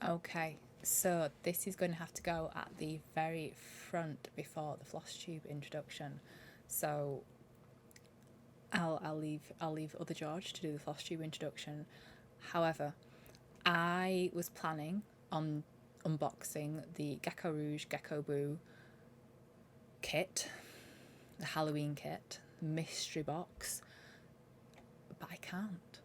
Okay, so this is going to have to go at the very front before the Flosstube introduction. So I'll leave other George to do the Flosstube introduction. However, I was planning on unboxing the Gecko Rouge Gecko Boo kit, the Halloween kit, mystery box, but I can't.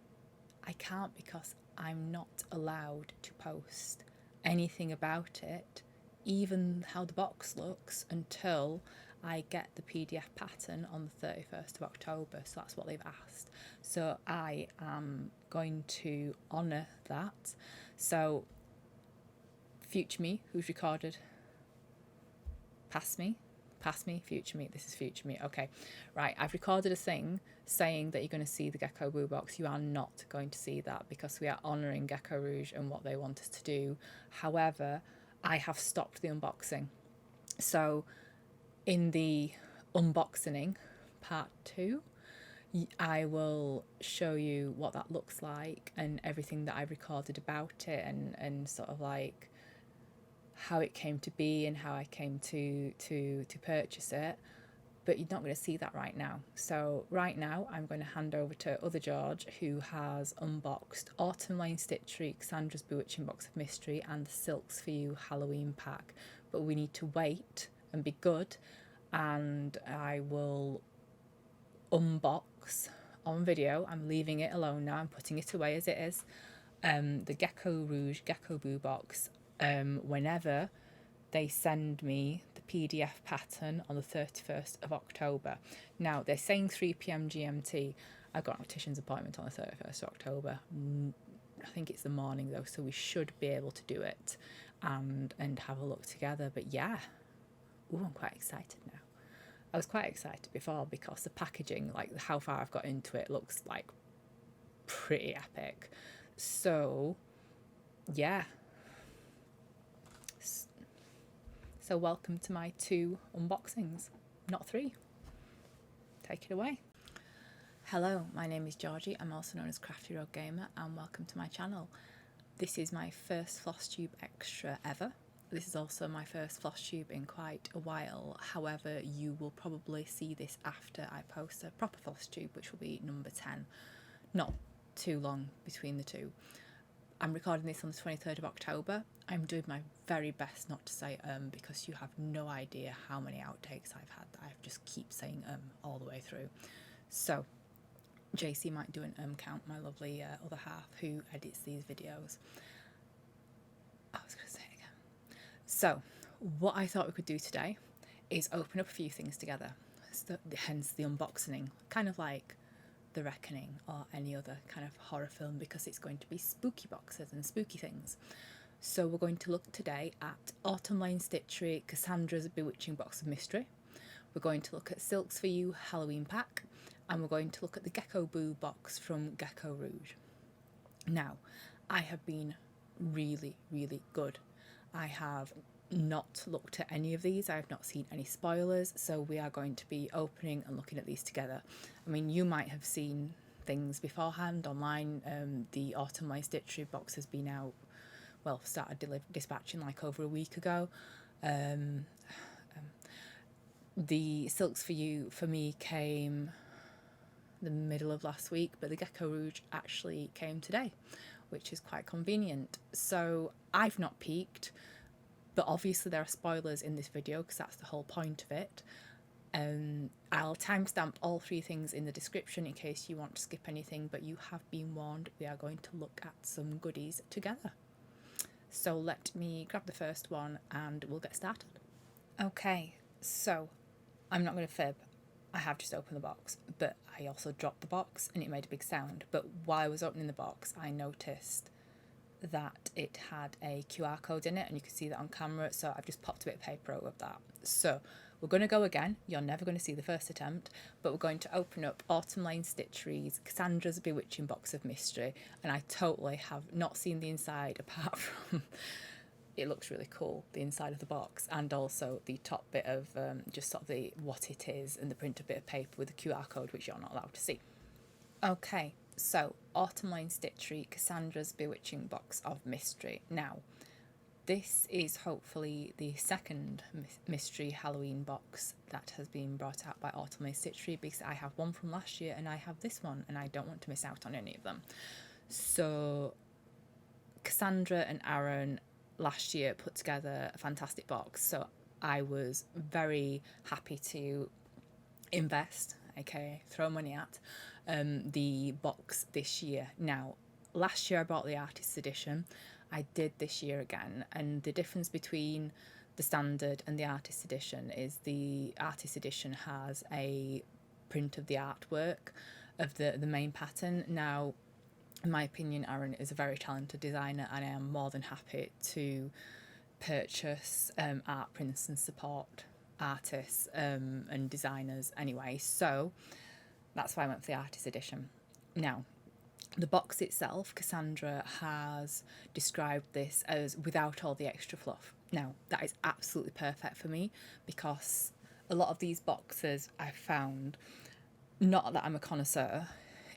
I can't because I'm not allowed to post anything about it, even how the box looks, until I get the PDF pattern on the 31st of October. So that's what they've asked. So I am going to honour that. So future me, who's recorded, past me, future me, this is future me. Okay, right, I've recorded a thing saying that you're going to see the Gecko Boo box. You are not going to see that because we are honouring Gecko Rouge and what they want us to do. However, I have stopped the unboxing. So in the unboxing part 2, I will show you what that looks like and everything that I recorded about it, and sort of like how it came to be and how I came to purchase it. But you're not going to see that right now. So right now I'm going to hand over to other George, who has unboxed Autumn Lane Stitchery, Cassandra's Bewitching Box of Mystery and the Silks for You Halloween pack. But we need to wait and be good, and I will unbox on video. I'm leaving it alone now. I'm putting it away as it is. The Gecko Rouge Gecko Boo box, whenever they send me the PDF pattern on the 31st of October. Now, they're saying 3 p.m. GMT. I've got an optician's appointment on the 31st of October. I think it's the morning though, so we should be able to do it and have a look together. But yeah, ooh, I'm quite excited now. I was quite excited before because the packaging, like how far I've got into it, looks like pretty epic. So yeah. So welcome to my 2 unboxings, not 3. Take it away. Hello, my name is Georgie. I'm also known as Crafty Rogue Gamer, and welcome to my channel. This is my first Flosstube extra ever. This is also my first Flosstube in quite a while. However, you will probably see this after I post a proper Flosstube, which will be number 10. Not too long between the two. I'm recording this on the 23rd of October. I'm doing my very best not to say because you have no idea how many outtakes I've had that I just keep saying all the way through. So JC might do an count, my lovely other half who edits these videos. I was going to say it again. So what I thought we could do today is open up a few things together, so hence the unboxing, kind of like The Reckoning or any other kind of horror film, because it's going to be spooky boxes and spooky things. So we're going to look today at Autumn Lane Stitchery, Cassandra's Bewitching Box of Mystery. We're going to look at Silks for You Halloween pack, and we're going to look at the Gecko Boo box from Gecko Rouge. Now, I have been really, really good. I have not looked at any of these. I have not seen any spoilers, so we are going to be opening and looking at these together. I mean, you might have seen things beforehand online. The Autumn Lane Stitchery box has been out, well, started dispatching like over a week ago. The Silks for You for me came the middle of last week, but the Gecko Rouge actually came today, which is quite convenient. So I've not peeked, but obviously there are spoilers in this video because that's the whole point of it. I'll timestamp all 3 things in the description in case you want to skip anything, but you have been warned. We are going to look at some goodies together. So let me grab the first one and we'll get started. Okay, so I'm not going to fib. I have just opened the box, but I also dropped the box and it made a big sound. But while I was opening the box, I noticed that it had a QR code in it, and you can see that on camera, so I've just popped a bit of paper over that. So we're going to go again. You're never going to see the first attempt, but we're going to open up Autumn Lane Stitchery's Cassandra's Bewitching Box of Mystery, and I totally have not seen the inside apart from it looks really cool, the inside of the box, and also the top bit of just sort of the what it is, and the printed bit of paper with the QR code, which you're not allowed to see. Okay, so Autumn Lane Stitchery, Cassandra's Bewitching Box of Mystery. Now, this is hopefully the second mystery Halloween box that has been brought out by Stitchery, because I have one from last year and I have this one, and I don't want to miss out on any of them. So Cassandra and Aaron last year put together a fantastic box, so I was very happy to invest, aka throw money at, the box this year. Now, last year I bought the artist's edition. I did this year again, and the difference between the standard and the artist's edition is the artist's edition has a print of the artwork of the main pattern. Now, in my opinion, Aaron is a very talented designer, and I am more than happy to purchase art prints and support artists and designers anyway. So that's why I went for the artist edition. Now, the box itself, Cassandra has described this as without all the extra fluff. Now, that is absolutely perfect for me, because a lot of these boxes I've found, not that I'm a connoisseur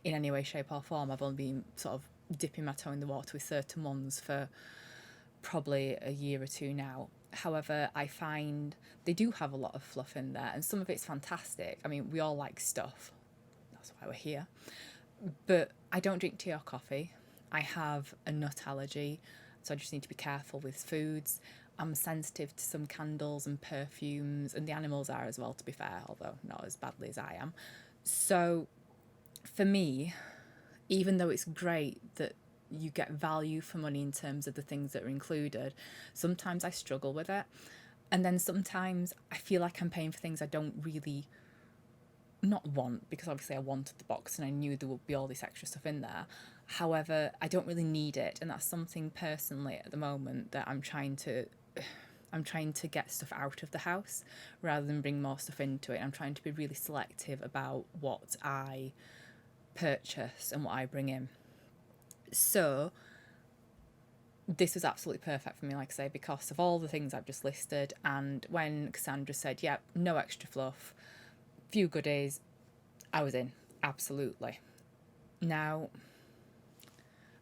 in any way, shape or form, I've only been sort of dipping my toe in the water with certain ones for probably a year or two now. However, I find they do have a lot of fluff in there, and some of it's fantastic. I mean, we all like stuff, that's why we're here. But I don't drink tea or coffee. I have a nut allergy, so I just need to be careful with foods. I'm sensitive to some candles and perfumes, and the animals are as well, to be fair, although not as badly as I am. So for me, even though it's great that you get value for money in terms of the things that are included, sometimes I struggle with it. And then sometimes I feel like I'm paying for things I don't really not want, because obviously I wanted the box and I knew there would be all this extra stuff in there. However, I don't really need it, and that's something personally at the moment that I'm trying to get stuff out of the house rather than bring more stuff into it. I'm trying to be really selective about what I purchase and what I bring in. So this was absolutely perfect for me, like I say, because of all the things I've just listed. And when Cassandra said, yep, no extra fluff, few goodies, I was in, absolutely. Now,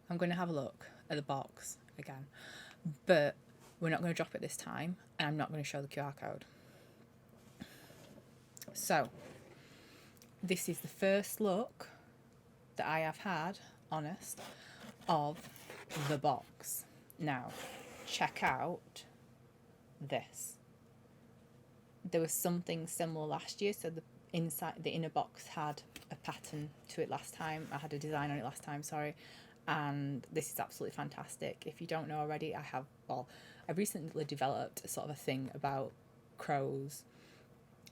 I'm going to have a look at the box again, but we're not going to drop it this time, and I'm not going to show the QR code. So, this is the first look that I have had, honest, of the box. Now, check out this. There was something similar last year, so the inner box had a pattern to it last time. I had a design on it last time, sorry. And this is absolutely fantastic. If you don't know already, I've recently developed a sort of a thing about crows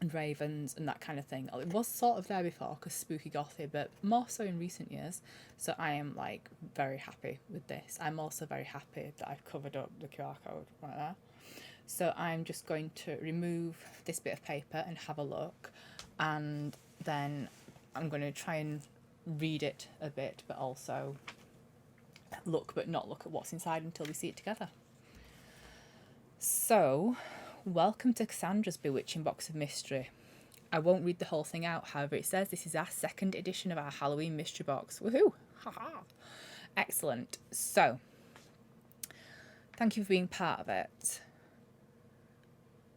and ravens and that kind of thing. It was sort of there before, because spooky gothy, but more so in recent years. So I am like very happy with this. I'm also very happy that I've covered up the QR code right there. So I'm just going to remove this bit of paper and have a look, and then I'm going to try and read it a bit, but also look but not look at what's inside until we see it together. So, welcome to Cassandra's Bewitching Box of Mystery. I won't read the whole thing out, however it says this is our second edition of our Halloween mystery box. Woohoo! Haha! Excellent. So, thank you for being part of it.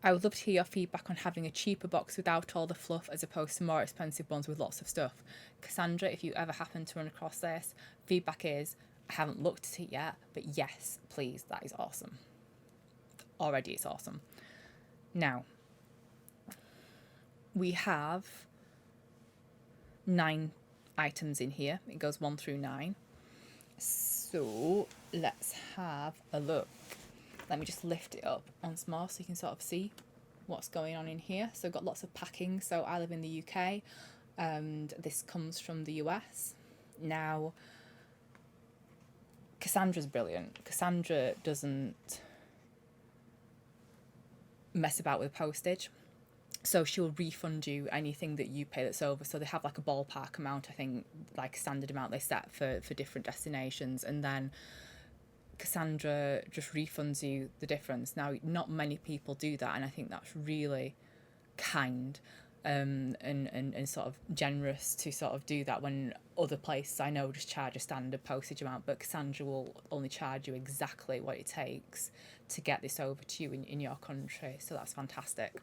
I would love to hear your feedback on having a cheaper box without all the fluff as opposed to more expensive ones with lots of stuff. Cassandra, if you ever happen to run across this, feedback is, I haven't looked at it yet, but yes, please, that is awesome. Already it's awesome. Now, we have 9 items in here. It goes 1 through 9. So let's have a look. Let me just lift it up once more so you can sort of see what's going on in here. So I've got lots of packing. So I live in the UK, and this comes from the US. Now, Cassandra's brilliant. Cassandra doesn't mess about with postage. So she'll refund you anything that you pay that's over. So they have like a ballpark amount, I think, like a standard amount they set for different destinations. And then Cassandra just refunds you the difference. Now, not many people do that, and I think that's really kind. and sort of generous to sort of do that, when other places I know just charge a standard postage amount, but Cassandra will only charge you exactly what it takes to get this over to you in your country. So that's fantastic.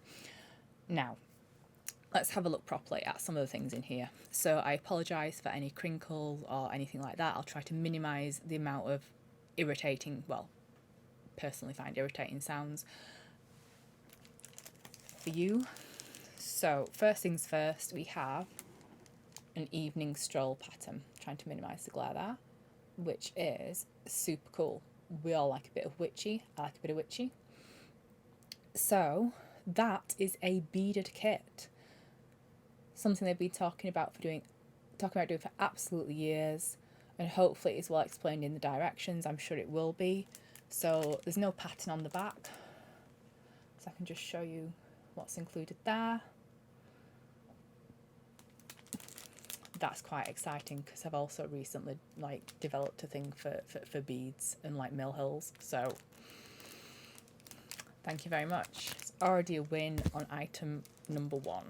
Now, let's have a look properly at some of the things in here. So I apologise for any crinkles or anything like that. I'll try to minimise the amount of irritating, well, personally find irritating sounds for you. So first things first, we have an evening stroll pattern, trying to minimise the glare there, which is super cool. We all like a bit of witchy. I like a bit of witchy. So that is a beaded kit. Something they've been talking about doing for absolutely years, and hopefully it's well explained in the directions. I'm sure it will be. So there's no pattern on the back, so I can just show you what's included there. That's quite exciting because I've also recently developed a thing for beads and mill hills. So thank you very much. It's already a win on item number 1.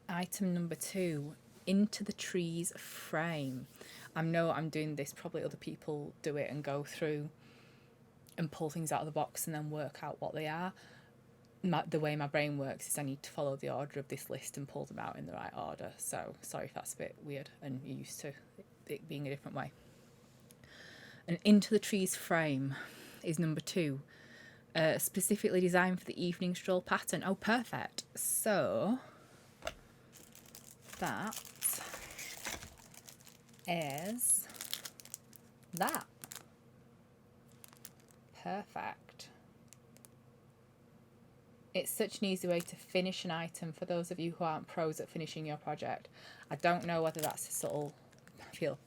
Item number 2, Into the Trees frame. I know I'm doing this, probably other people do it and go through and pull things out of the box and then work out what they are. The way my brain works is I need to follow the order of this list and pull them out in the right order. So sorry if that's a bit weird and you're used to it being a different way. And Into the Trees frame is number 2. Specifically designed for the evening stroll pattern. Oh, perfect. So that is that. Perfect. It's such an easy way to finish an item for those of you who aren't pros at finishing your project. I don't know whether that's a subtle, I feel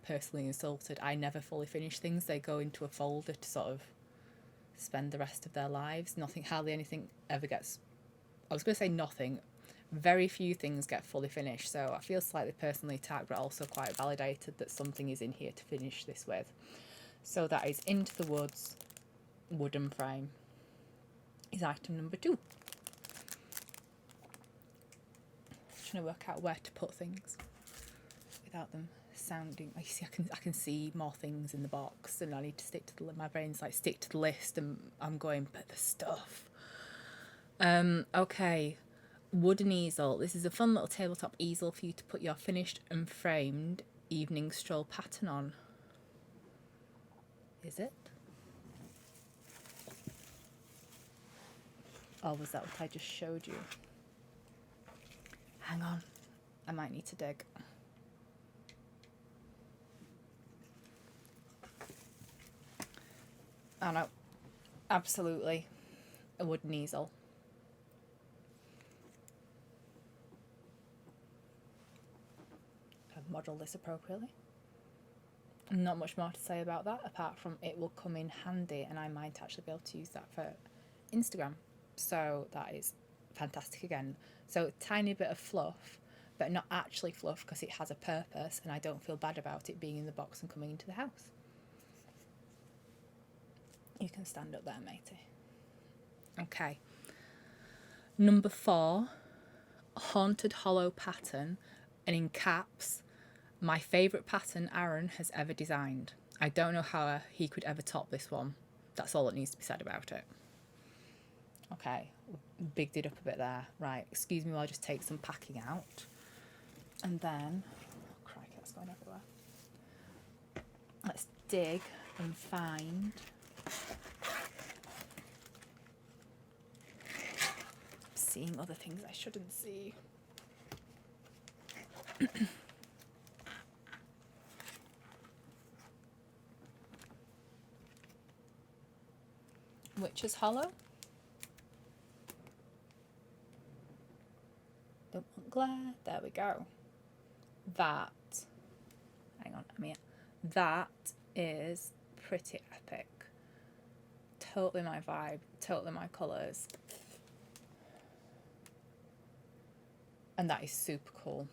personally insulted. I never fully finish things. They go into a folder to sort of spend the rest of their lives. Hardly anything ever gets, I was going to say nothing, very few things get fully finished. So I feel slightly personally attacked, but also quite validated that something is in here to finish this with. So that is Into the Woods wooden frame. Is item number 2. Trying to work out where to put things without them sounding. You see, I can see more things in the box, and I need to stick to my brain's stick to the list, and I'm going, but the stuff. Okay, wooden easel. This is a fun little tabletop easel for you to put your finished and framed evening stroll pattern on. Is it? Or was that what I just showed you? Hang on, I might need to dig. Oh no, absolutely a wooden easel. I've modelled this appropriately. Not much more to say about that, apart from it will come in handy and I might actually be able to use that for Instagram. So that is fantastic again. So a tiny bit of fluff, but not actually fluff because it has a purpose, and I don't feel bad about it being in the box and coming into the house. You can stand up there, matey. Okay. Number 4, Haunted Hollow pattern, and in caps, my favourite pattern Aaron has ever designed. I don't know how he could ever top this one. That's all that needs to be said about it. Okay, bigged it up a bit there. Right, excuse me while I just take some packing out. And then, oh crikey, that's going everywhere. Let's dig and find seeing other things I shouldn't see. Witch's Hollow. Don't want glare. There we go. That, hang on, that is pretty epic. Totally my vibe, totally my colours. And that is super cool.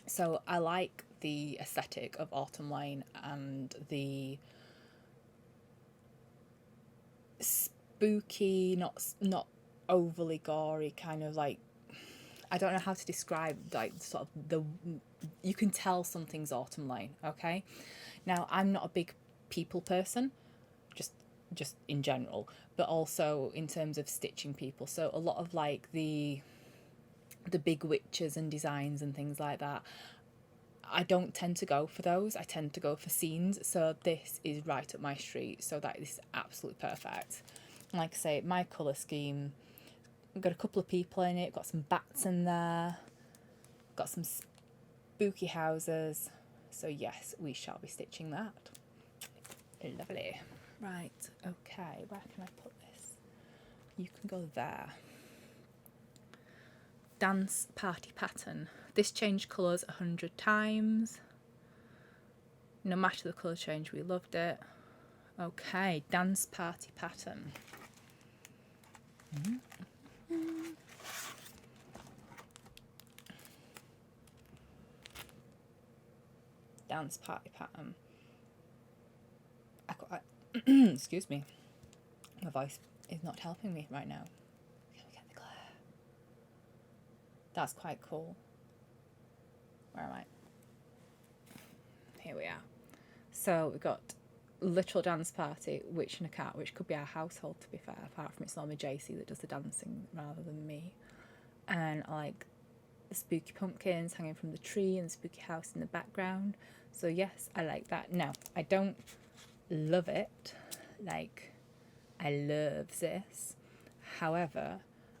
So I like the aesthetic of Autumn Lane and the spooky, not overly gory kind of like, I don't know how to describe like sort of the, you can tell something's autumn lane, okay? Now, I'm not a big people person, just in general, but also in terms of stitching people. So a lot of like the big witches and designs and things like that, I don't tend to go for those. I tend to go for scenes. So this is right up my street. So that is absolutely perfect. And like I say, my colour scheme, I've got a couple of people in it, got some bats in there, got some spooky houses. So yes, we shall be stitching that. Lovely. Right, okay, where can I put this? You can go there. Dance party pattern. This changed colours 100 times. No matter the colour change, we loved it. Okay, dance party pattern. Dance party pattern. Excuse me. My voice is not helping me right now. Can we get the glare? That's quite cool. Where am I? Here we are. So we've got literal dance party, witch and a cat, which could be our household to be fair, apart from it's normally JC that does the dancing rather than me. And I like the spooky pumpkins hanging from the tree and the spooky house in the background. So yes, I like that. Now, I don't love it, like I love this. However,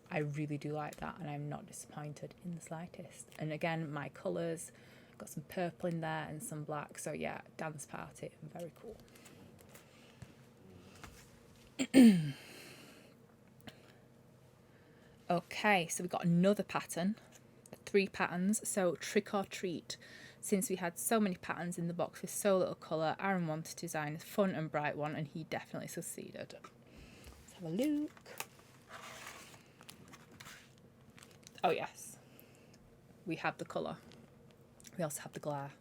I really do like that and I'm not disappointed in the slightest. And again, my colours, got some purple in there and some black. So yeah, dance party, very cool. Okay, so we've got another pattern, 3 patterns. So trick or treat. Since we had so many patterns in the box with so little colour, Aaron wanted to design a fun and bright one, and he definitely succeeded. Let's have a look. Oh yes, we have the colour. We also have the glare.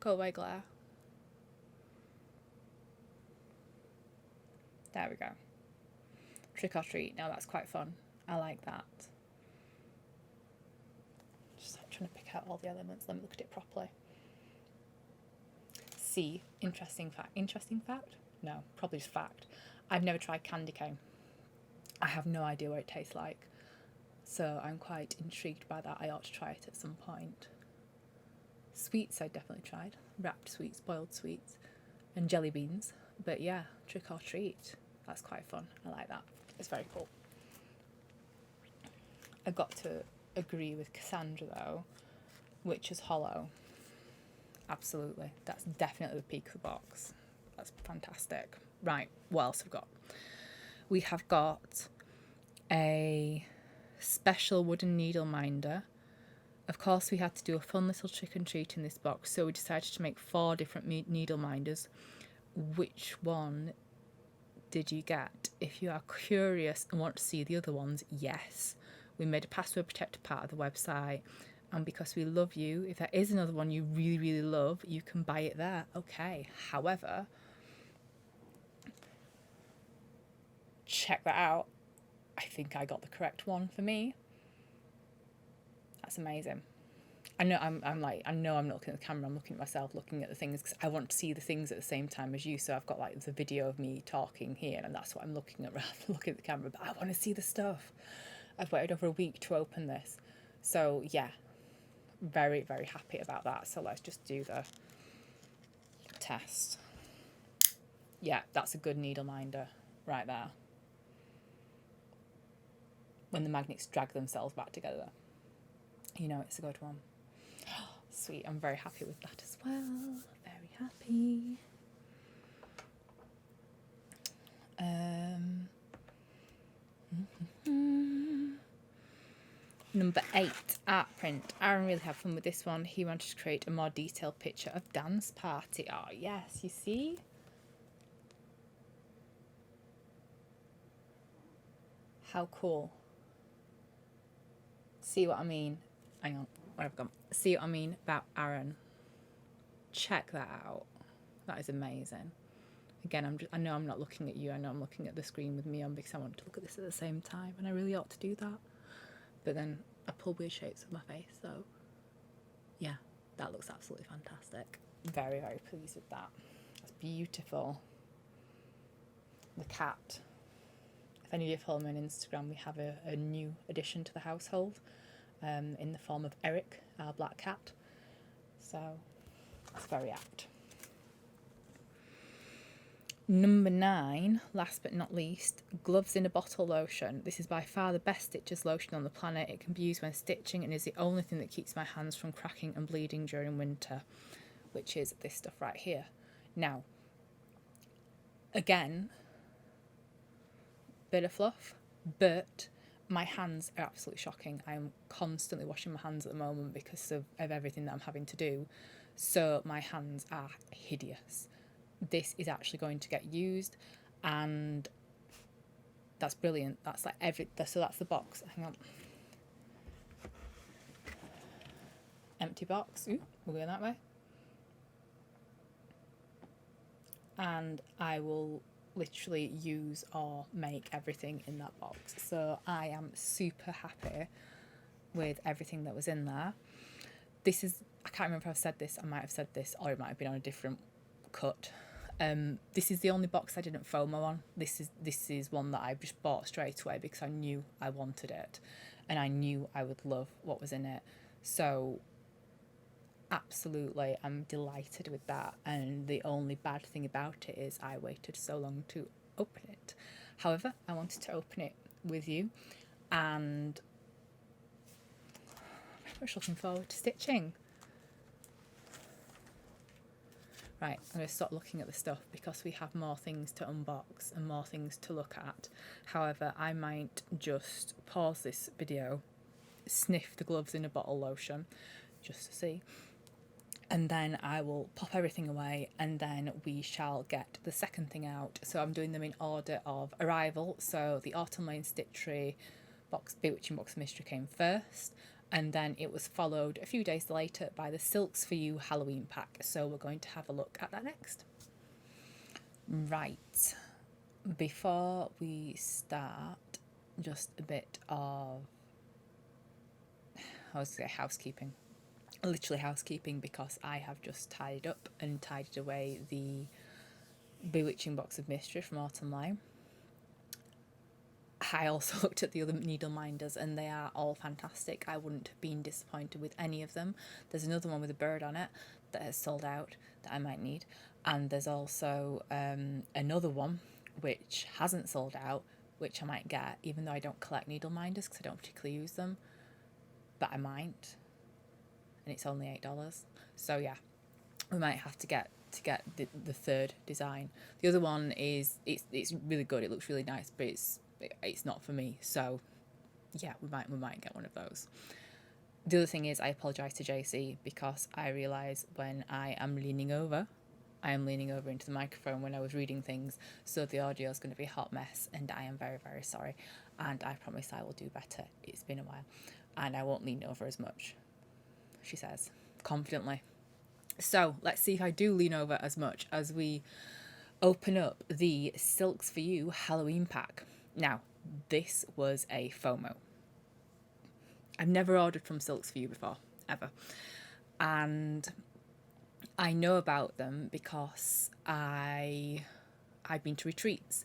Go away, glare. There we go. Trick or treat. Now that's quite fun. I like that. Just like trying to pick out all the elements. Let me look at it properly. C. Interesting fact. Interesting fact? No, probably just fact. I've never tried candy cane. I have no idea what it tastes like. So I'm quite intrigued by that. I ought to try it at some point. Sweets I definitely tried. Wrapped sweets, boiled sweets, and jelly beans. But yeah, trick or treat. That's quite fun. I like that. It's very cool. I've got to agree with Cassandra though. Witch's Hollow. Absolutely. That's definitely the peak of the box. That's fantastic. Right, what else have we got? We have got a special wooden needle minder. Of course, we had to do a fun little trick and treat in this box, so we decided to make 4 different needle minders. Which one did you get? If you are curious and want to see the other ones, yes. We made a password protected part of the website, and because we love you, if there is another one you really, really love, you can buy it there. Okay, however, check that out. I think I got the correct one for me. That's amazing. I know I'm not looking at the camera, I'm looking at myself, looking at the things, because I want to see the things at the same time as you. So I've got like the video of me talking here, and that's what I'm looking at rather than looking at the camera. But I want to see the stuff. I've waited over a week to open this. So yeah, very, very happy about that. So let's just do the test. Yeah, that's a good needle minder right there. When the magnets drag themselves back together, you know it's a good one. Sweet, I'm very happy with that as well. Very happy. Number 8, art print. Aaron really had fun with this one. He wanted to create a more detailed picture of dance party. Oh yes, you see? How cool. See what I mean? Hang on, where have I gone? See what I mean about Aaron? Check that out. That is amazing. Again, I know I'm not looking at you. I know I'm looking at the screen with me on because I want to look at this at the same time, and I really ought to do that. But then I pull weird shapes with my face, so yeah, that looks absolutely fantastic. Very, very pleased with that. That's beautiful. The cat. If any of you follow me on Instagram, we have a new addition to the household in the form of Eric, our black cat. So it's very apt. Number 9, last but not least, gloves in a bottle lotion. This is by far the best stitches lotion on the planet. It can be used when stitching and is the only thing that keeps my hands from cracking and bleeding during winter, which is this stuff right here. Now, again, bit of fluff, but my hands are absolutely shocking. I'm constantly washing my hands at the moment because of everything that I'm having to do. So my hands are hideous. This is actually going to get used, and that's brilliant. That's like so that's the box. Hang on. Empty box. Ooh, we're going that way. And I will literally use or make everything in that box. So I am super happy with everything that was in there. This is, I can't remember if I've said this, I might have said this, or it might have been on a different cut. This is the only box I didn't FOMO on. This is one that I just bought straight away because I knew I wanted it and I knew I would love what was in it. So absolutely, I'm delighted with that. And the only bad thing about it is I waited so long to open it. However, I wanted to open it with you, and I'm very much looking forward to stitching. Right, I'm going to stop looking at the stuff because we have more things to unbox and more things to look at. However, I might just pause this video, sniff the gloves in a bottle lotion, just to see. And then I will pop everything away, and then we shall get the second thing out. So I'm doing them in order of arrival. So the Autumn Lane Stitchery Bewitching Box of Mystery came first, and then it was followed a few days later by the Silks For You Halloween pack. So we're going to have a look at that next. Right, before we start, just a bit of, I was going to say housekeeping. Literally housekeeping, because I have just tidied up and tidied away the Bewitching Box of Mystery from Autumn Lane. I also looked at the other needle minders and they are all fantastic. I wouldn't have been disappointed with any of them. There's another one with a bird on it that has sold out that I might need, and there's also another one which hasn't sold out, which I might get, even though I don't collect needle minders because I don't particularly use them, but I might, and it's only $8. So yeah, we might have to get the third design. The other one is it's really good. It looks really nice, but it's not for me. So yeah, we might get one of those. The other thing is, I apologise to JC because I realise when I am leaning over into the microphone when I was reading things, so the audio is going to be a hot mess, and I am very, very sorry, and I promise I will do better. It's been a while, and I won't lean over as much, she says confidently. So let's see if I do lean over as much as we open up the Silks For You Halloween pack. Now, this was a FOMO. I've never ordered from Silks For You before, ever. And I know about them because I've been to retreats.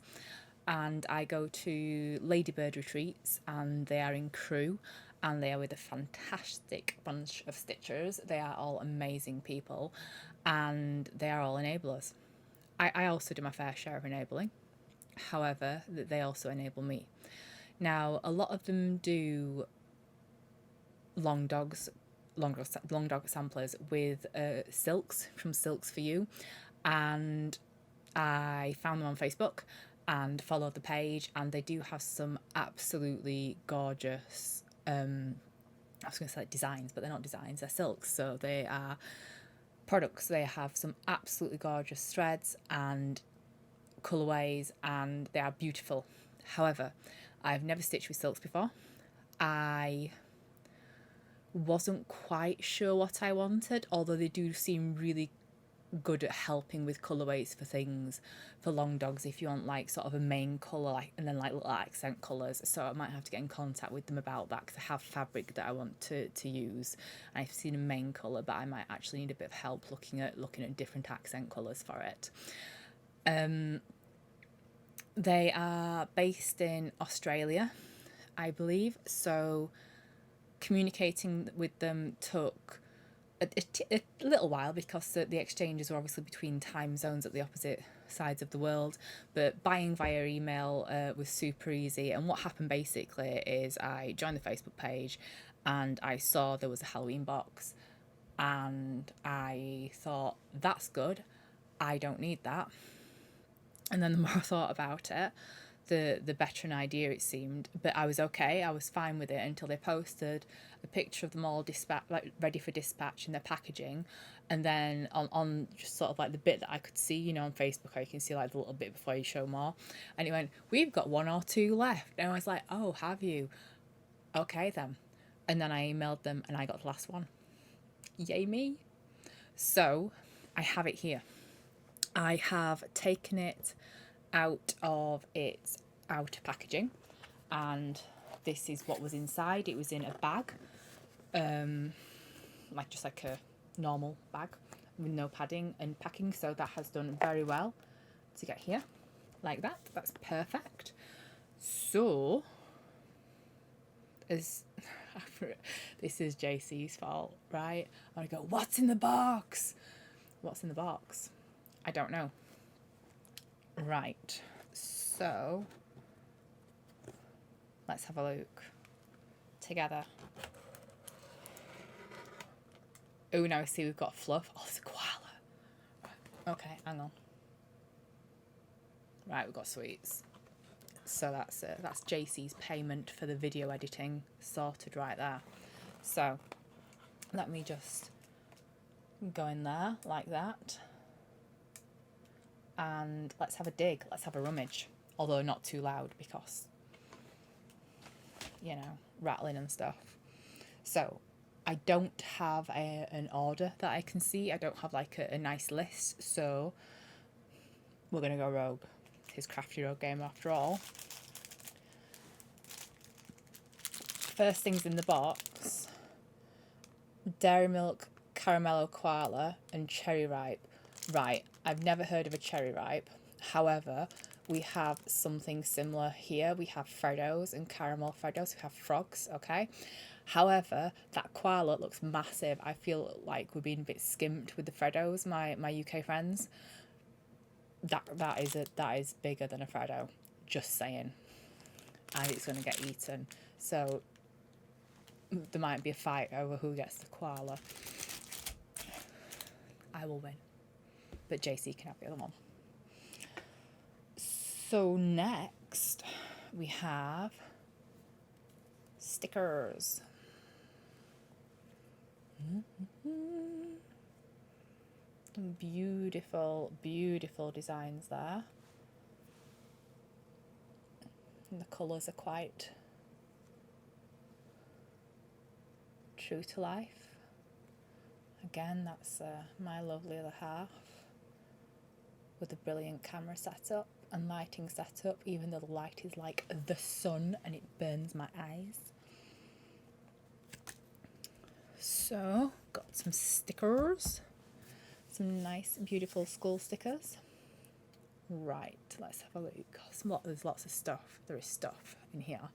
And I go to Ladybird retreats, and they are in Crewe, and they are with a fantastic bunch of stitchers. They are all amazing people, and they are all enablers. I also do my fair share of enabling. However, they also enable me. Now, a lot of them do long dog samplers with silks from Silks For You, and I found them on Facebook and followed the page, and they do have some absolutely gorgeous I was going to say designs, but they're not designs, they're silks, so they are products. They have some absolutely gorgeous threads and colourways, and they are beautiful. However, I've never stitched with silks before. I wasn't quite sure what I wanted, although they do seem really good at helping with colourways for things for long dogs if you want like sort of a main colour, like, and then like little accent colours. So I might have to get in contact with them about that, because I have fabric that I want to use. I've seen a main colour, but I might actually need a bit of help looking at different accent colours for it. They are based in Australia, I believe, so communicating with them took a little while, because the exchanges were obviously between time zones at the opposite sides of the world, but buying via email was super easy. And what happened basically is I joined the Facebook page and I saw there was a Halloween box, and I thought, that's good, I don't need that. And then the more I thought about it, the better an idea it seemed. But I was okay, I was fine with it until they posted a picture of them all ready for dispatch in their packaging. And then on just sort of like the bit that I could see, you know, on Facebook, I can see like the little bit before you show more. And it went, we've got 1 or 2 left. And I was like, oh, have you? Okay then. And then I emailed them and I got the last one. Yay me. So I have it here. I have taken it out of its outer packaging, and this is what was inside. It was in a bag, just like a normal bag with no padding and packing, so that has done very well to get here like that. That's perfect. So this is JC's fault, right? I go, what's in the box? What's in the box? I don't know. Right, so let's have a look together. Oh, now I see we've got fluff. Oh, it's a koala. Okay, hang on. Right, we've got sweets. So that's JC's payment for the video editing sorted right there. So let me just go in there like that. And let's have a dig, let's have a rummage, although not too loud because, you know, rattling and stuff. So I don't have an order that I can see. I don't have like a nice list, so we're gonna go rogue. His Crafty Rogue game after all. First things in the box: Dairy Milk, Caramello Koala and Cherry Ripe. Right, I've never heard of a Cherry Ripe. However, we have something similar here. We have Freddos and Caramel Freddos. We have frogs, okay? However, that koala looks massive. I feel like we're being a bit skimped with the Freddos, my UK friends. That is bigger than a Freddo. Just saying. And it's going to get eaten. So there might be a fight over who gets the koala. I will win. But JC can have the other one. So next we have stickers. Beautiful, beautiful designs there. And the colours are quite true to life. Again, that's my lovely other half with a brilliant camera setup and lighting setup, even though the light is like the sun and it burns my eyes. So, got some stickers, some nice, beautiful skull stickers. Right, let's have a look. There's lots of stuff. There is stuff in here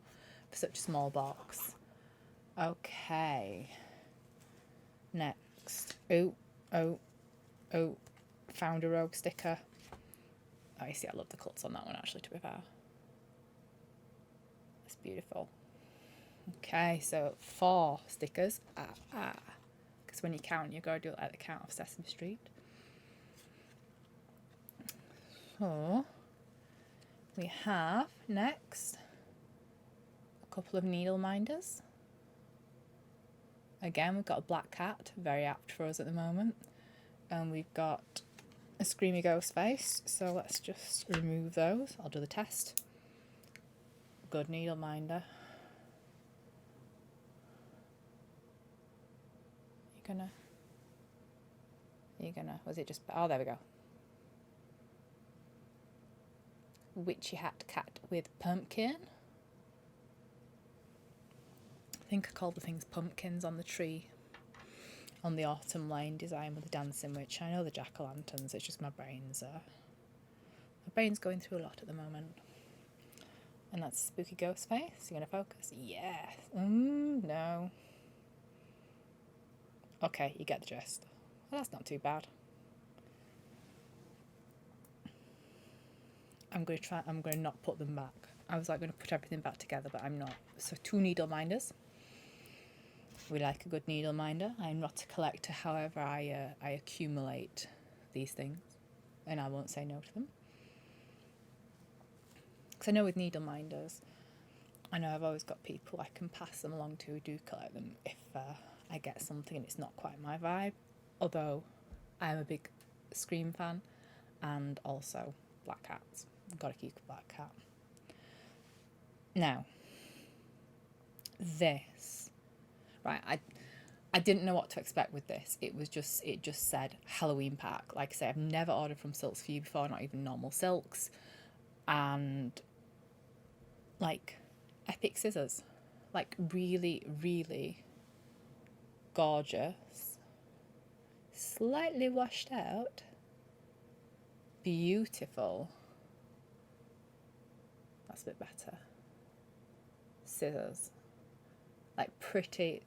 for such a small box. Okay. Next. Oh. Found a rogue sticker. Oh, you see, I love the cuts on that one, actually, to be fair. It's beautiful. Okay, so 4 stickers. Because when you count, you've got to do it like the count of Sesame Street. So, we have, next, a couple of needle minders. Again, we've got a black cat, very apt for us at the moment. And we've got a screamy ghost face, so let's just remove those. I'll do the test. Good needle minder. You're gonna, was it just, oh, there we go. Witchy hat cat with pumpkin. I think I called the things pumpkins on the tree on the autumn lane design with the dancing witch. I know the jack-o'-lanterns, it's just my brain's going through a lot at the moment. And that's spooky ghost face. You're gonna focus? Yes. No. Okay, you get the gist. Well, that's not too bad. I'm going to not put them back. I was like going to put everything back together, but I'm not. So 2 needle minders. We like a good needle minder. I'm not a collector, however, I accumulate these things, and I won't say no to them. Because I know with needle minders, I know I've always got people I can pass them along to who do collect them if I get something and it's not quite my vibe. Although I am a big Scream fan, and also black cats. I've got to keep a black cat. Now, this, right, I didn't know what to expect with this. It just said Halloween pack. Like I say, I've never ordered from Silks For You before, not even normal silks. And like epic scissors, like really, really gorgeous, slightly washed out, beautiful. That's a bit better. Scissors, like pretty.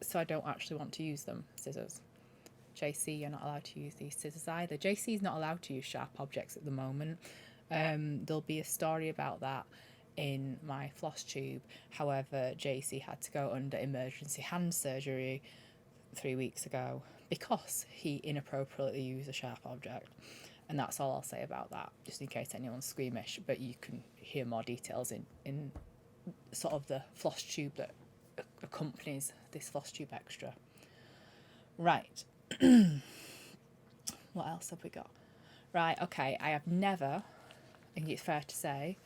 So I don't actually want to use them. Scissors. JC, you're not allowed to use these scissors either. JC is not allowed to use sharp objects at the moment. There'll be a story about that in my Flosstube. However, JC had to go under emergency hand surgery 3 weeks ago because he inappropriately used a sharp object. And that's all I'll say about that, just in case anyone's squeamish. But you can hear more details in sort of the Flosstube that accompanies this Flosstube extra. Right. What else have we got? Right, okay, I have never, I think it's fair to say,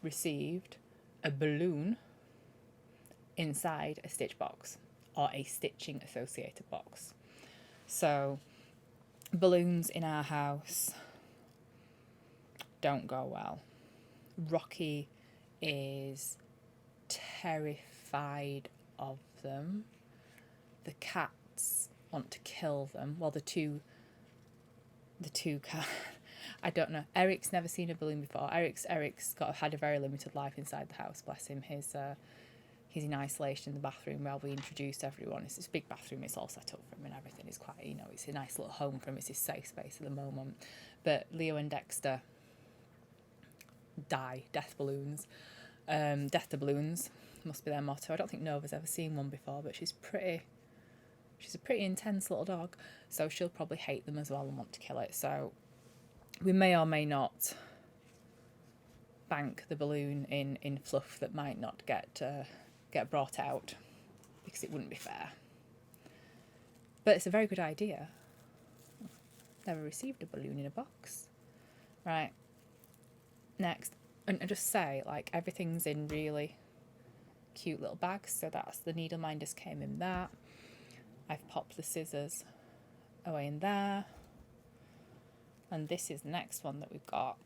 received a balloon inside a stitch box or a stitching associated box. So balloons in our house don't go well. Rocky is terrified of them. The cats want to kill them. Well, the two cats. I don't know. Eric's never seen a balloon before. Eric's had a very limited life inside the house. Bless him. He's in isolation in the bathroom while we introduced everyone. It's this big bathroom. It's all set up for him and everything. It's quite, it's a nice little home for him. It's his safe space at the moment. But Leo and Dexter die. Death balloons. Death to balloons must be their motto. I don't think Nova's ever seen one before, but she's a pretty intense little dog, so she'll probably hate them as well and want to kill it. So we may or may not bank the balloon in fluff that might not get brought out, because it wouldn't be fair. But it's a very good idea. Never received a balloon in a box. Right. Next. And I just say, like, everything's in really cute little bags. So that's the needle minders came in that. I've popped the scissors away in there. And this is the next one that we've got.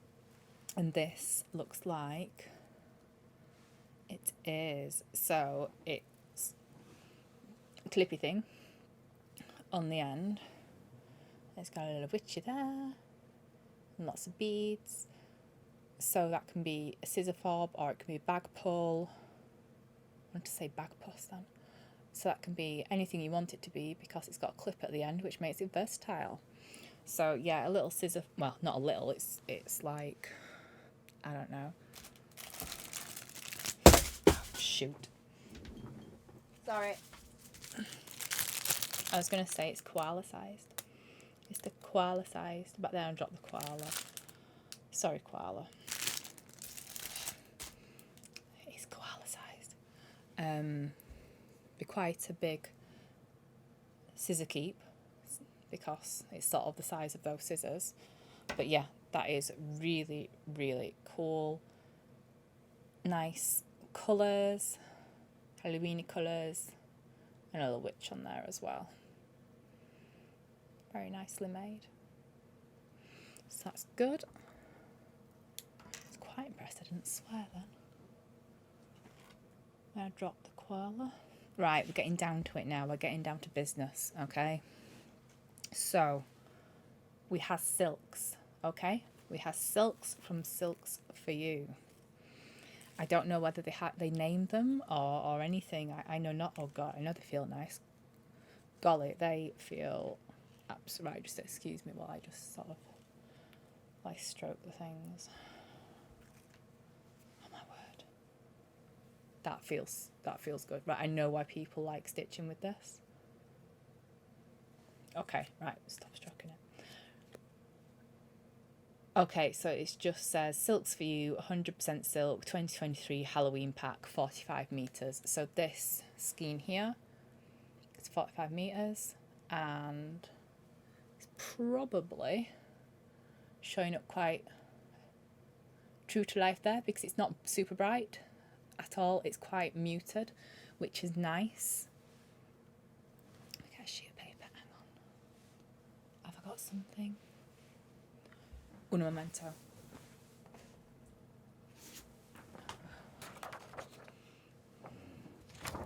And this looks like it is. So it's a clippy thing on the end. It's got a little witchy there. And lots of beads. So that can be a scissor fob or it can be a bag pull. I want to say bag puss then. So that can be anything you want it to be because it's got a clip at the end, which makes it versatile. So yeah, a little scissor, well, not a little, it's like, I don't know. Oh, shoot. Sorry. I was going to say it's koala sized. It's the koala sized, but then I dropped the koala. Sorry, koala. It's koala sized. Be quite a big scissor keep because it's sort of the size of those scissors. But yeah, that is really, really cool. Nice colours, Halloween colours, and a little witch on there as well. Very nicely made. So that's good. It's quite impressed I didn't swear then. I dropped the koala. Right, we're getting down to it now. We're getting down to business, okay? So, we have silks, okay? We have silks from Silks for You. I don't know whether they named them or anything. I know not. Oh God, I know they feel nice. Golly, they feel absolutely right. Just excuse me while I just sort of like stroke the things. Oh my word, that feels good. Right, I know why people like stitching with this. Okay, right, stop stroking it. Okay, so it just says Silks for You, 100% silk, 2023 Halloween pack, 45 meters. So this skein here is 45 meters, and it's probably showing up quite true to life there because it's not super bright at all. It's quite muted, which is nice. Get a sheet of paper. Hang on. Have I got something? Un momento.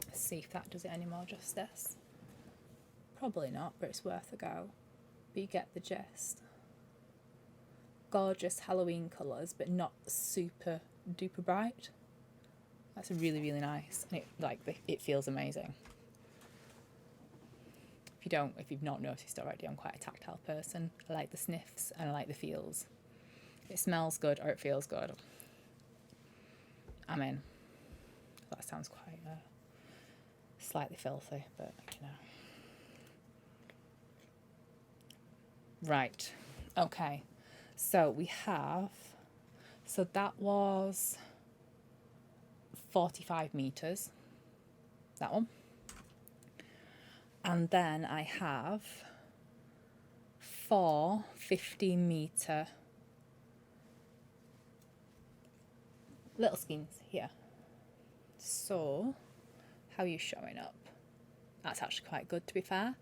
Let's see if that does it any more justice. Probably not, but it's worth a go. But you get the gist. Gorgeous Halloween colours, but not super duper bright. That's really, really nice, and it feels amazing. If you've not noticed already, I'm quite a tactile person. I like the sniffs and I like the feels. If it smells good or it feels good, I'm in. That sounds quite slightly filthy, but you know. Right, okay. So we have, so that was 45 meters, that one. And then I have 4 15-meter little skeins here. So, how are you showing up? That's actually quite good, to be fair.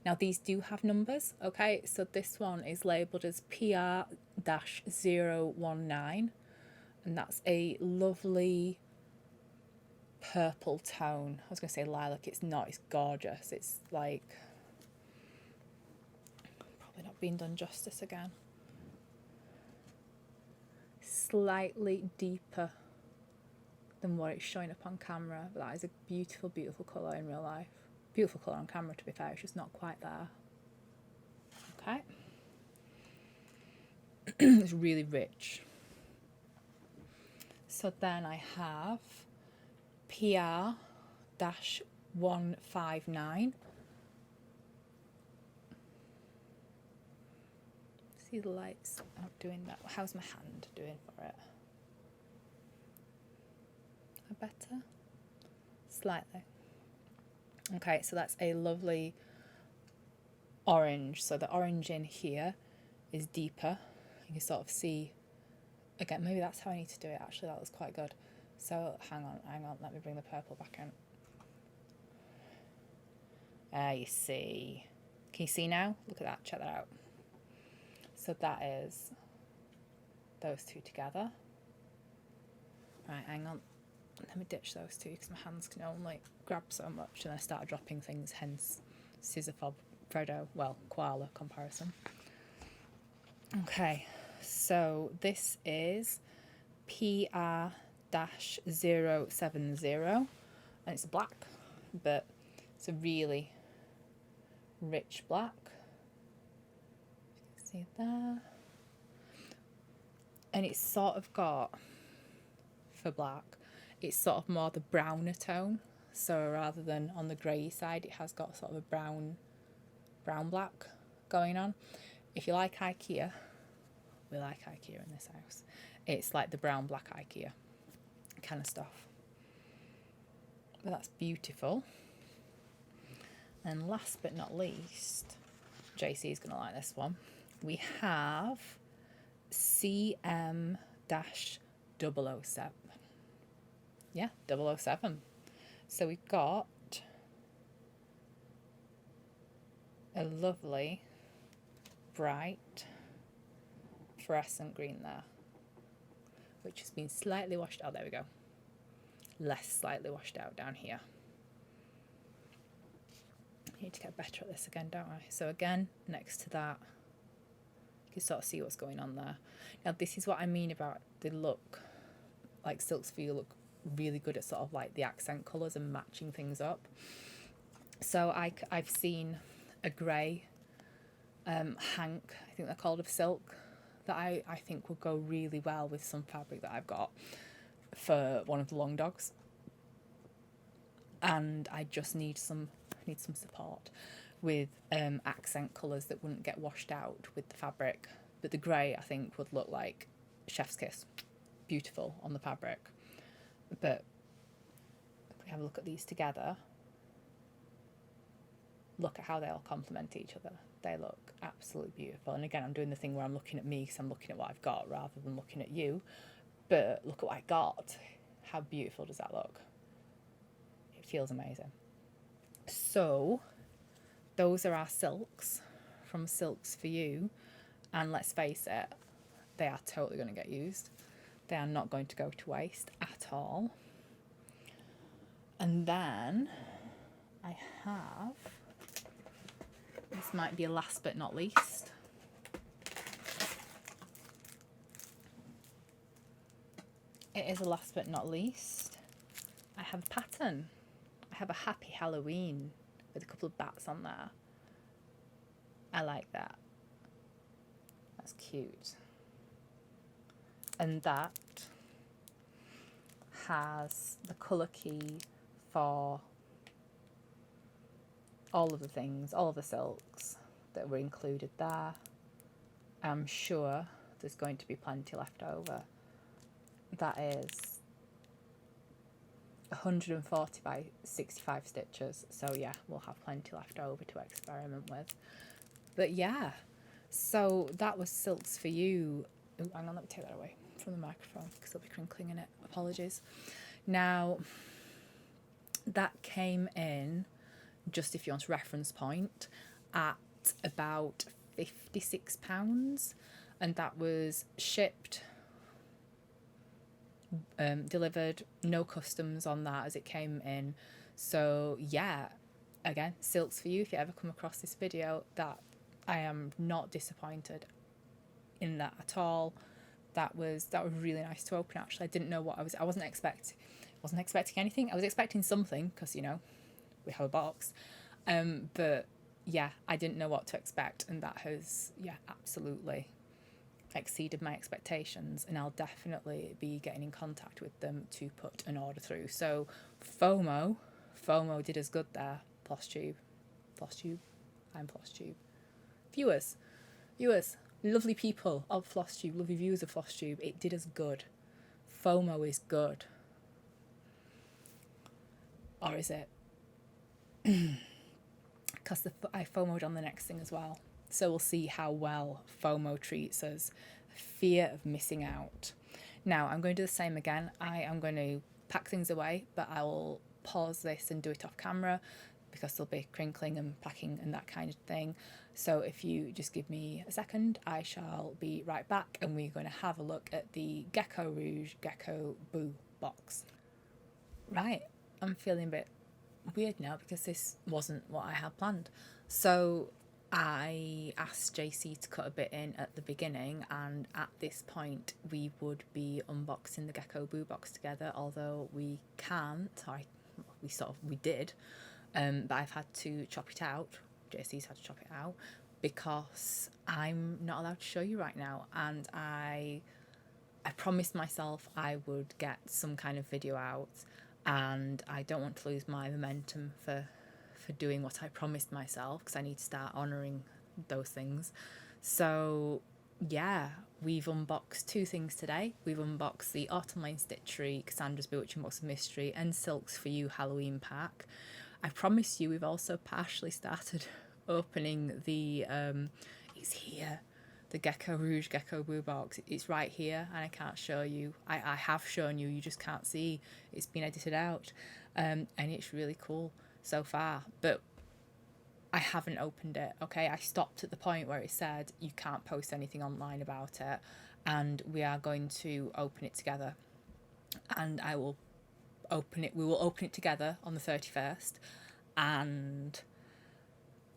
Now, these do have numbers, okay? So this one is labelled as PR-019, and that's a lovely purple tone. I was going to say lilac, it's not, it's gorgeous. It's like, probably not being done justice again. Slightly deeper than what it's showing up on camera, but that is a beautiful, beautiful colour in real life. Beautiful colour on camera, to be fair, it's just not quite there. Okay. It's really rich. So then I have PR-159. See the lights not doing that. How's my hand doing for it? Better? Slightly. Okay, so that's a lovely orange. So the orange in here is deeper. You can sort of see, again, maybe that's how I need to do it. Actually, that was quite good. So hang on, let me bring the purple back in. You see. Can you see now? Look at that, check that out. So that is those two together. Right, hang on. Let me ditch those two because my hands can only grab so much and I start dropping things, hence scissor fob, Freddo, well, koala comparison. Okay, so this is PR-070 and it's black, but it's a really rich black. You can see there. And it's sort of got, for black, it's sort of more the browner tone. So rather than on the grey side, it has got sort of a brown black going on. If you like IKEA, we like IKEA in this house. It's like the brown black IKEA kind of stuff. But that's beautiful. And last but not least, JC is going to like this one. We have CM-007. Yeah, 007. So we've got a lovely bright fluorescent green there, which has been slightly washed out. There we go. Less slightly washed out down here. I need to get better at this again, don't I? So again, next to that, you can sort of see what's going on there. Now this is what I mean about the look, like Silks For You look really good at sort of like the accent colours and matching things up. So I've seen a grey hank, I think they're called, of silk, that I think would go really well with some fabric that I've got for one of the long dogs. And I just need some support with accent colours that wouldn't get washed out with the fabric. But the grey, I think, would look like chef's kiss. Beautiful on the fabric. But if we have a look at these together, look at how they all complement each other. They look absolutely beautiful. And again, I'm doing the thing where I'm looking at me because I'm looking at what I've got rather than looking at you. But look at what I got. How beautiful does that look? It feels amazing. So those are our silks from Silks For You. And let's face it, they are totally going to get used. They are not going to go to waste at all. And then I have, this might be a last but not least. It is a last but not least. I have a pattern. I have a Happy Halloween with a couple of bats on there. I like that. That's cute. And that has the colour key for all of the things, all of the silks that were included there. I'm sure there's going to be plenty left over. That is 140 by 65 stitches, so yeah, we'll have plenty left over to experiment with. But yeah, so that was Silks For You. Ooh, hang on, let me take that away from the microphone because it'll be crinkling in it. Apologies. Now, that came in, just if you want a reference point, at about £56, and that was shipped, delivered, no customs on that as it came in. So yeah, again, Silks For You. If you ever come across this video, that I am not disappointed in that at all. That was really nice to open. Actually, I didn't know what I wasn't expecting anything. I was expecting something because, you know, we have a box, but yeah, I didn't know what to expect, and that has, yeah, absolutely exceeded my expectations, and I'll definitely be getting in contact with them to put an order through. So FOMO did us good there. Flosstube, I'm Flosstube. Viewers, lovely people of Flosstube, lovely viewers of Flosstube, it did us good. FOMO is good. Or is it? Because I FOMO'd on the next thing as well. So we'll see how well FOMO treats us. Fear of missing out. Now, I'm going to do the same again. I am going to pack things away, but I will pause this and do it off camera because there'll be crinkling and packing and that kind of thing. So if you just give me a second, I shall be right back, and we're going to have a look at the Gecko Rouge Gecko Boo box. Right, I'm feeling a bit weird now because this wasn't what I had planned. So I asked JC to cut a bit in at the beginning, and at this point we would be unboxing the Gecko Boo box together, although we can't. We did, but I've had to chop it out. JC's had to chop it out because I'm not allowed to show you right now, and I promised myself I would get some kind of video out, and I don't want to lose my momentum for doing what I promised myself, because I need to start honouring those things. So yeah, we've unboxed two things today. We've unboxed the Autumn Lane Stitchery Cassandra's Bewitching Box of Mystery and Silks For You Halloween pack. I promise you we've also partially started opening the it's here, the Gecko Rouge Gecko Boo box. It's right here, and I can't show you. I have shown you, you just can't see. It's been edited out, and it's really cool so far. But I haven't opened it, okay? I stopped at the point where it said you can't post anything online about it, and we are going to open it together. And I will open it, we will open it together on the 31st, and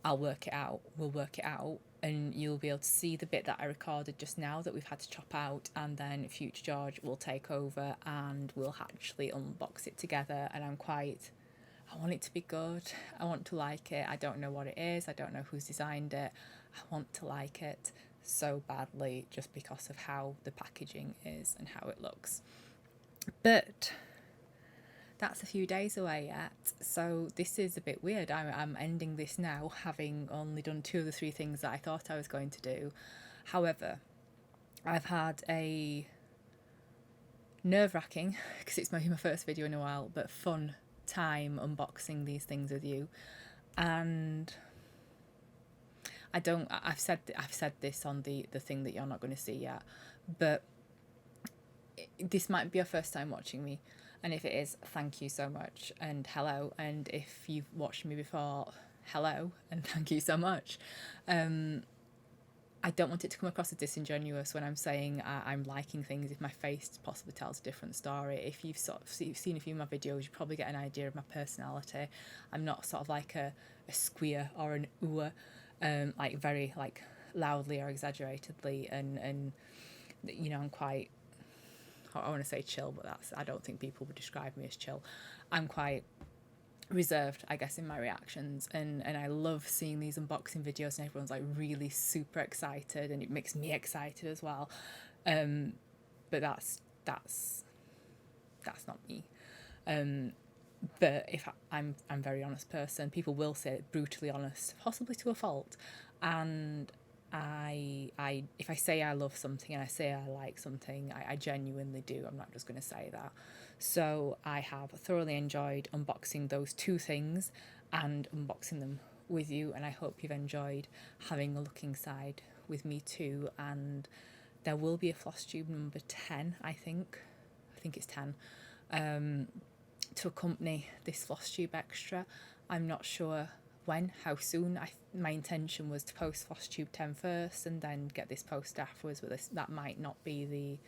I'll work it out, we'll work it out, and you'll be able to see the bit that I recorded just now that we've had to chop out, and then future George will take over and we'll actually unbox it together. And I want it to be good, I want to like it. I don't know what it is, I don't know who's designed it. I want to like it so badly just because of how the packaging is and how it looks. But that's a few days away yet, so this is a bit weird. I'm ending this now having only done 2 of the 3 things that I thought I was going to do. However, I've had a nerve-wracking, because it's my first video in a while, but fun time unboxing these things with you. And I've said this on the thing that you're not going to see yet, but this might be your first time watching me, and if it is, thank you so much and hello. And if you've watched me before, hello and thank you so much. I don't want it to come across as disingenuous when I'm saying I'm liking things if my face possibly tells a different story. If you've seen a few of my videos, you probably get an idea of my personality. I'm not sort of like a squeer or an ooer, like very like loudly or exaggeratedly, and you know, I'm quite, I want to say chill, but I don't think people would describe me as chill. I'm quite reserved, I guess, in my reactions, and I love seeing these unboxing videos and everyone's like really super excited, and it makes me excited as well. But that's not me. But if I'm a very honest person, people will say it, brutally honest, possibly to a fault, and if I say I love something and I say I like something, I genuinely do. I'm not just going to say that. So I have thoroughly enjoyed unboxing those 2 things and unboxing them with you, and I hope you've enjoyed having a look inside with me too. And there will be a Flosstube number 10, I think it's 10, to accompany this Flosstube extra. I'm not sure when, how soon. My intention was to post Flosstube 10 first and then get this post afterwards, but that might not be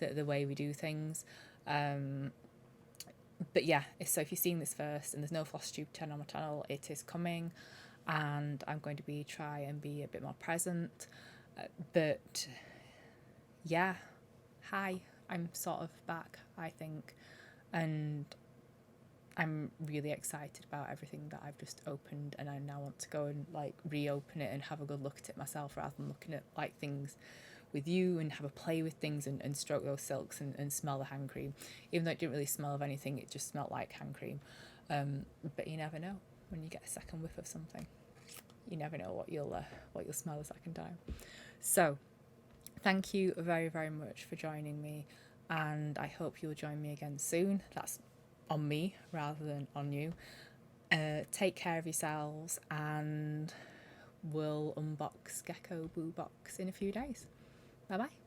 the way we do things. But yeah, so if you've seen this first and there's no Flosstube 10 on my channel, it is coming, and I'm going to try and be a bit more present. But yeah, hi, I'm sort of back, I think, and I'm really excited about everything that I've just opened, and I now want to go and like reopen it and have a good look at it myself, rather than looking at like things with you and have a play with things and stroke those silks and smell the hand cream. Even though it didn't really smell of anything, it just smelled like hand cream. But you never know when you get a second whiff of something. You never know what you'll smell a second time. So thank you very, very much for joining me, and I hope you'll join me again soon. That's on me rather than on you. Take care of yourselves, and we'll unbox Gecko Boo Box in a few days. Bye bye.